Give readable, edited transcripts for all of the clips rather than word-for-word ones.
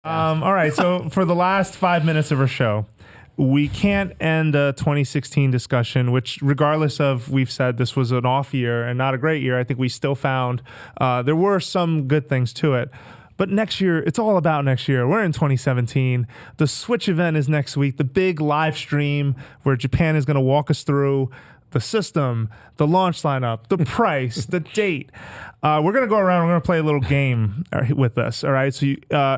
All right. So for the last 5 minutes of our show, we can't end a 2016 discussion, which regardless of we've said this was an off year and not a great year, I think we still found there were some good things to it. But next year, it's all about next year. We're in 2017. The Switch event is next week, the big live stream where Japan is going to walk us through the system, the launch lineup, the price, the date. We're going to go around. We're going to play a little game with this. All right. So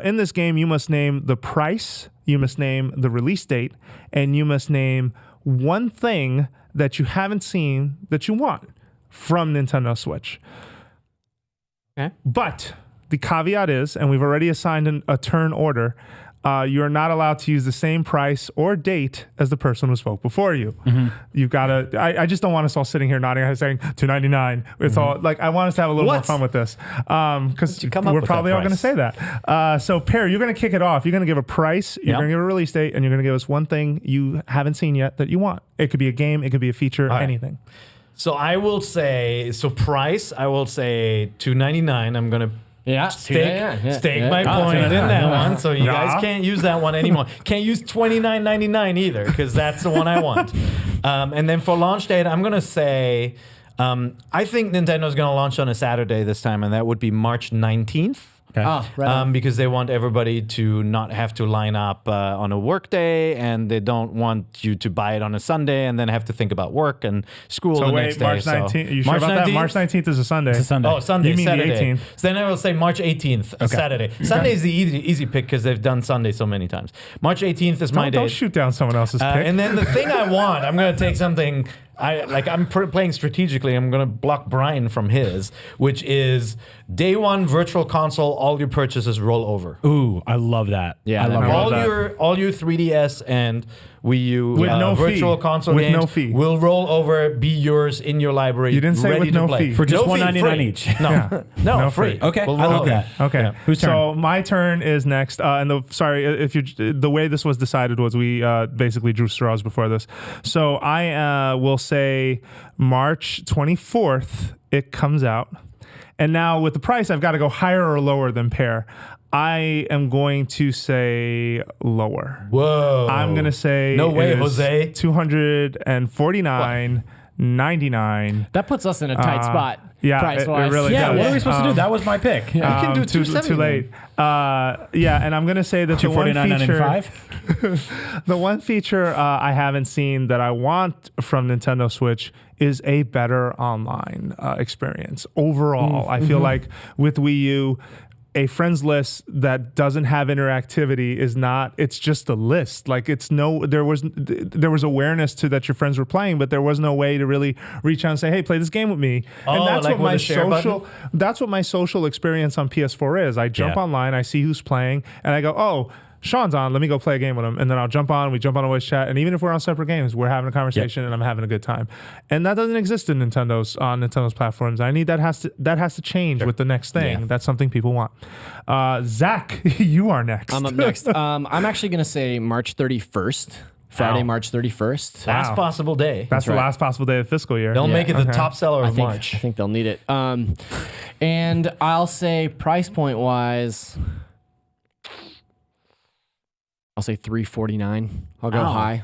in this game, you must name the price, you must name the release date, and you must name one thing that you haven't seen that you want from Nintendo Switch. Okay. But the caveat is, and we've already assigned a turn order, you are not allowed to use the same price or date as the person who spoke before you. You've got to. I just don't want us all sitting here nodding our head saying $2.99. It's all like I want us to have a little more fun with this because we're probably all going to say that. So, Per, you're going to kick it off. You're going to give a price. You're going to give a release date, and you're going to give us one thing you haven't seen yet that you want. It could be a game. It could be a feature. Anything. So I will say price. I will say $2.99. I'm going to. Stake my point in that one, so you guys can't use that one anymore. Can't use $29.99 either, because that's the one I want. And then for launch date, I'm gonna say, I think Nintendo's gonna launch on a Saturday this time, and that would be March 19th. Okay. Because they want everybody to not have to line up on a work day, and they don't want you to buy it on a Sunday and then have to think about work and school the next day. March 19th. You sure about that? March 19th is a Sunday. It's a Sunday. Oh, Sunday. You mean Saturday. the 18th? So then I will say March 18th, a Saturday. Sunday is the easy pick because they've done Sunday so many times. March 18th is my day. Don't shoot down someone else's pick. And then the thing I want, I'm going to take something. I'm playing strategically. I'm going to block Brian from his, which is day one virtual console. All your purchases roll over. Ooh, I love that. Yeah, I love that. All your 3DS and Wii U with no virtual fee. console with games no fee. will roll over, be yours in your library. You didn't say ready with no to play. fee. For just No fee, $1.99 free. each. No, No free. fee. Okay, We'll I roll love over. that. Okay. Yeah. Whose turn? So my turn is next. And if you the way this was decided was we basically drew straws before this. So I will say March 24th it comes out. And now with the price, I've got to go higher or lower than Per. I am going to say lower. Whoa. I'm going to say No way, it is Jose. $249.99. That puts us in a tight spot. Yeah, price-wise. it really Yeah, does. what are we supposed to do? That was my pick. Yeah. can do too 270 late. Yeah, and I'm gonna say that the one feature, $249.95. the one feature I haven't seen that I want from Nintendo Switch is a better online experience. Overall, I feel like with Wii U, a friends list that doesn't have interactivity is not, it's just a list. Like there was awareness to that your friends were playing, but there was no way to really reach out and say, hey, play this game with me. And that's like what my with a share social, that's what my social experience on PS4 is. I jump online, I see who's playing, and I go, oh, Sean's on, let me go play a game with him. And then I'll jump on, we jump on a voice chat. And even if we're on separate games, we're having a conversation and I'm having a good time. And that doesn't exist in Nintendo's platforms. I need that has to change with the next thing. Yeah. That's something people want. Zach, you are next. I'm up next. I'm actually going to say March 31st. Friday, Wow. March 31st. Last possible day. That's the right. last possible day of the fiscal year. They'll make it the Okay. top seller of I March. think they'll need it. And I'll say price point wise, I'll say $349. I'll go Wow. high.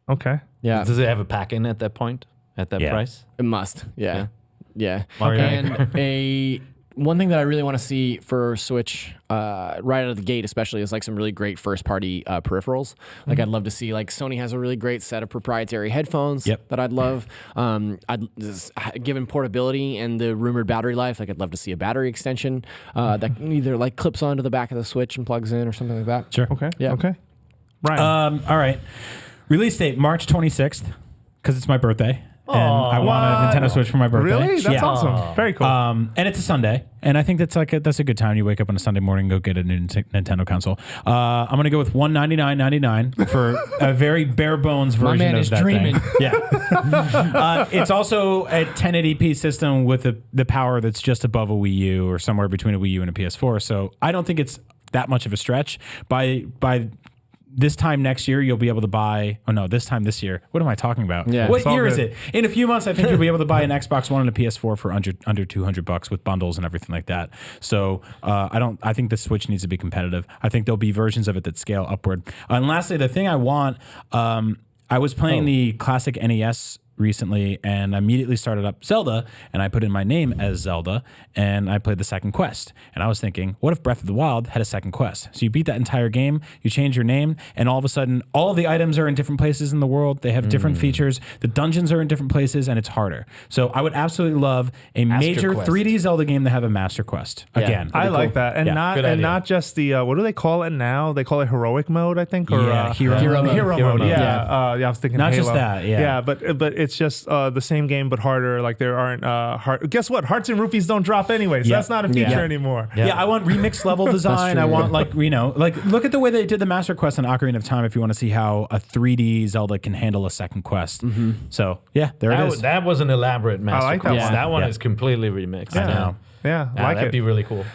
Okay. Yeah, Does it have a pack in at that point? At that price? it must. Yeah. Okay. And one thing that I really want to see for Switch right out of the gate, especially, is like some really great first-party peripherals. Like I'd love to see, like Sony has a really great set of proprietary headphones that I'd love. Given portability and the rumored battery life, like I'd love to see a battery extension that either like clips onto the back of the Switch and plugs in or something like that. Sure. Okay. Yeah. Okay. Ryan. All right. Release date, March 26th, because it's my birthday. And I want a Nintendo Switch for my birthday. Really? That's yeah. awesome. Very cool. And it's a Sunday, and I think that's a good time. You wake up on a Sunday morning, and go get a new Nintendo console. I'm gonna go with $199.99 for a very bare bones version man of is that dreaming. thing. Yeah, it's also a 1080p system with the power that's just above a Wii U or somewhere between a Wii U and a PS4. So I don't think it's that much of a stretch. By this time next year, you'll be able to buy. Oh no, this time this year. What am I talking about? Yeah. What It's all year is good. it? In a few months, I think you'll be able to buy an Xbox One and a PS4 for under $200 with bundles and everything like that. So I think the Switch needs to be competitive. I think there'll be versions of it that scale upward. And lastly, the thing I want, I was playing the classic NES recently, and I immediately started up Zelda, and I put in my name as Zelda, and I played the second quest. And I was thinking, what if Breath of the Wild had a second quest? So you beat that entire game, you change your name, and all of a sudden, all of the items are in different places in the world. They have different features. The dungeons are in different places, and it's harder. So I would absolutely love a major Quest. 3D Zelda game to have a Master Quest again. I like that, and Yeah. not Good and idea. not just the what do they call it now? They call it heroic mode, I think, or Yeah, hero mode. Hero Hero mode. mode. Yeah, I was thinking Not Halo. just that, yeah. yeah, but it's just the same game but harder. Like there aren't hard. Guess what? Hearts and rupees don't drop anyway, so Yeah. that's not a feature Yeah. anymore. Yeah, I want remixed level design. I want like look at the way they did the Master Quest in Ocarina of Time. If you want to see how a 3D Zelda can handle a second quest, so yeah, there it is. That was an elaborate master like that quest. one. That one Yeah. is completely remixed. I know. Yeah, Yeah, like that'd it. be really cool.